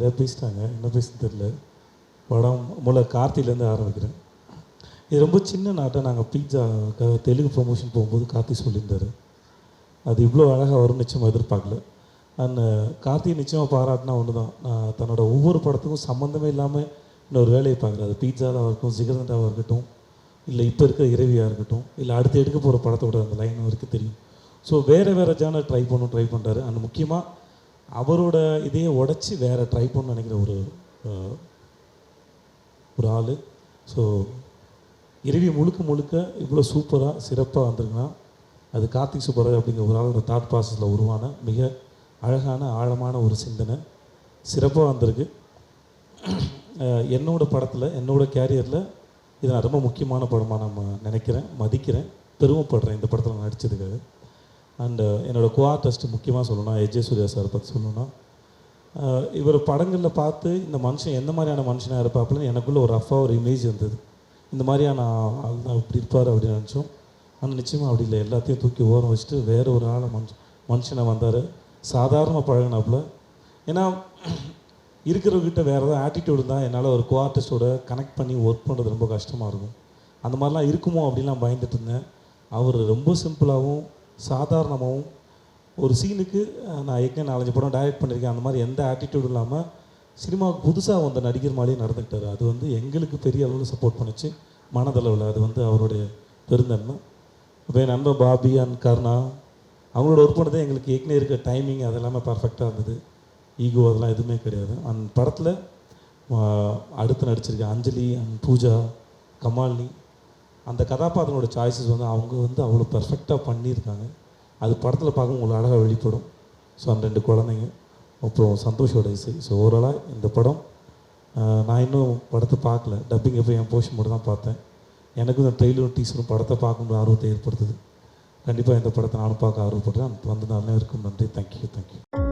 நிறையா பேசிட்டாங்க, என்ன பேசுன்னு தெரில. படம் கார்த்திலேருந்து ஆரம்பிக்கிறேன். இது ரொம்ப சின்ன நாட்டை நாங்கள் பீட்சாக்காக தெலுங்கு ப்ரொமோஷன் போகும்போது கார்த்தி சொல்லியிருந்தார். அது இவ்வளோ அழகாக வரும்னு நிச்சயமாக எதிர்பார்க்கல. அண்ட் கார்த்திகை நிச்சயமாக பாராட்டினா ஒன்று தான், நான் தன்னோட ஒவ்வொரு படத்துக்கும் சம்மந்தமே இல்லாமல் இன்னொரு வேலையை பார்க்குறேன். அது பீட்சாவாக இருக்கட்டும், ஜிகர்தண்டாவாக இருக்கட்டும், இல்லை இப்போ இருக்கிற இரவியாக இருக்கட்டும், இல்லை அடுத்து எடுக்க போகிற படத்தோட அந்த லைன் வரைக்கும் தெரியும். ஸோ வேறு ஜானர் ட்ரை பண்ணுறாரு. அண்ட் முக்கியமாக அவரோட இதையே உடச்சி வேறு ட்ரை பண்ணணும்னு நினைக்கிற ஒரு ஆள். ஸோ இரவி முழுக்க இவ்வளோ சூப்பராக சிறப்பாக வந்திருக்குன்னா அது கார்த்திக் சுப்பராஜ் அப்படிங்கிற ஒரு ஆளோட தாட் ப்ராசஸில் உருவான மிக அழகான ஆழமான ஒரு சிந்தனை சிறப்பாக வந்திருக்கு. என்னோடய படத்தில், என்னோடய கேரியரில் இது நான் ரொம்ப முக்கியமான படமாக நான் நினைக்கிறேன், மதிக்கிறேன், பெருமைப்படுறேன் இந்த படத்தில் நான் நடித்ததுக்காக. அண்டு என்னோடய கோஆர்டிஸ்ட் முக்கியமாக சொல்லணும்னா எஜே சூர்யா சார் பற்றி சொல்லணும்னா, இவர் படங்களில் பார்த்து இந்த மனுஷன் எந்த மாதிரியான மனுஷனாக இருப்பாப்புலன்னு எனக்குள்ளே ஒரு ரஃபாக ஒரு இமேஜ் இருந்தது. இந்த மாதிரியான ஆள் தான் இப்படி இருப்பார் அப்படின்னு நினச்சோம். ஆனால் நிச்சயமாக அப்படி இல்லை. எல்லாத்தையும் தூக்கி ஓரம் வச்சுட்டு வேறு ஒரு ஆளை மனுஷனை வந்தார். சாதாரணமாக பழகினாப்புல. ஏன்னா இருக்கிறவர்கிட்ட வேறு ஏதாவது ஆட்டிடியூடு தான் என்னால் ஒரு கோஆர்டிஸ்டோட கனெக்ட் பண்ணி ஒர்க் பண்ணுறது ரொம்ப கஷ்டமாக இருக்கும். அந்த மாதிரிலாம் இருக்குமோ அப்படின்லாம் பயந்துட்டு இருந்தேன். அவர் ரொம்ப சிம்பிளாகவும் சாதாரணமாகவும் ஒரு சீனுக்கு நான் ஏற்கனவே 4-5 படம் டைரக்ட் பண்ணியிருக்கேன், அந்த மாதிரி எந்த ஆட்டிடியூடும் இல்லாமல் சினிமாவுக்கு புதுசாக வந்த நடிகர் மாதிரியே நடந்துக்கிட்டார். அது வந்து எங்களுக்கு பெரிய அளவில் சப்போர்ட் பண்ணிச்சு மனதளவில். அது வந்து அவருடைய பெருந்தன்மை. இப்போ என் நண்பர் பாபி அண்ட் கருணா அவங்களோட ஒர்க் பண்ணதே எங்களுக்கு ஏற்கனவே இருக்க டைமிங் அது எல்லாமே பர்ஃபெக்டாக இருந்தது. ஈகோ அதெல்லாம் எதுவுமே கிடையாது. அந்த படத்தில் அடுத்து நடிச்சிருக்கேன் அஞ்சலி அண்ட் பூஜா, கமாலினி, அந்த கதாபாத்திரனோட சாய்ஸஸ் வந்து அவங்க வந்து அவ்வளோ பர்ஃபெக்டாக பண்ணியிருக்காங்க. அது படத்தில் பார்க்க உங்களுக்கு அழகாக வெளிப்படும். ஸோ அந்த 2 குழந்தைங்க, அப்புறம் சந்தோஷோட இசை. ஸோ ஓவராலாக இந்த படம் நான் இன்னும் படத்தை பார்க்கல, டப்பிங்கை போய் என் போர்ஷன் மட்டும் தான் பார்த்தேன். எனக்கும் இந்த ட்ரெயிலரும் டீசரும் படத்தை பார்க்கும்போது ஆர்வத்தை ஏற்படுத்துது. கண்டிப்பாக இந்த படத்தை நானும் பார்க்க ஆர்வப்படுறேன். வந்து அனைவருக்கும் நன்றி. தேங்க்யூ.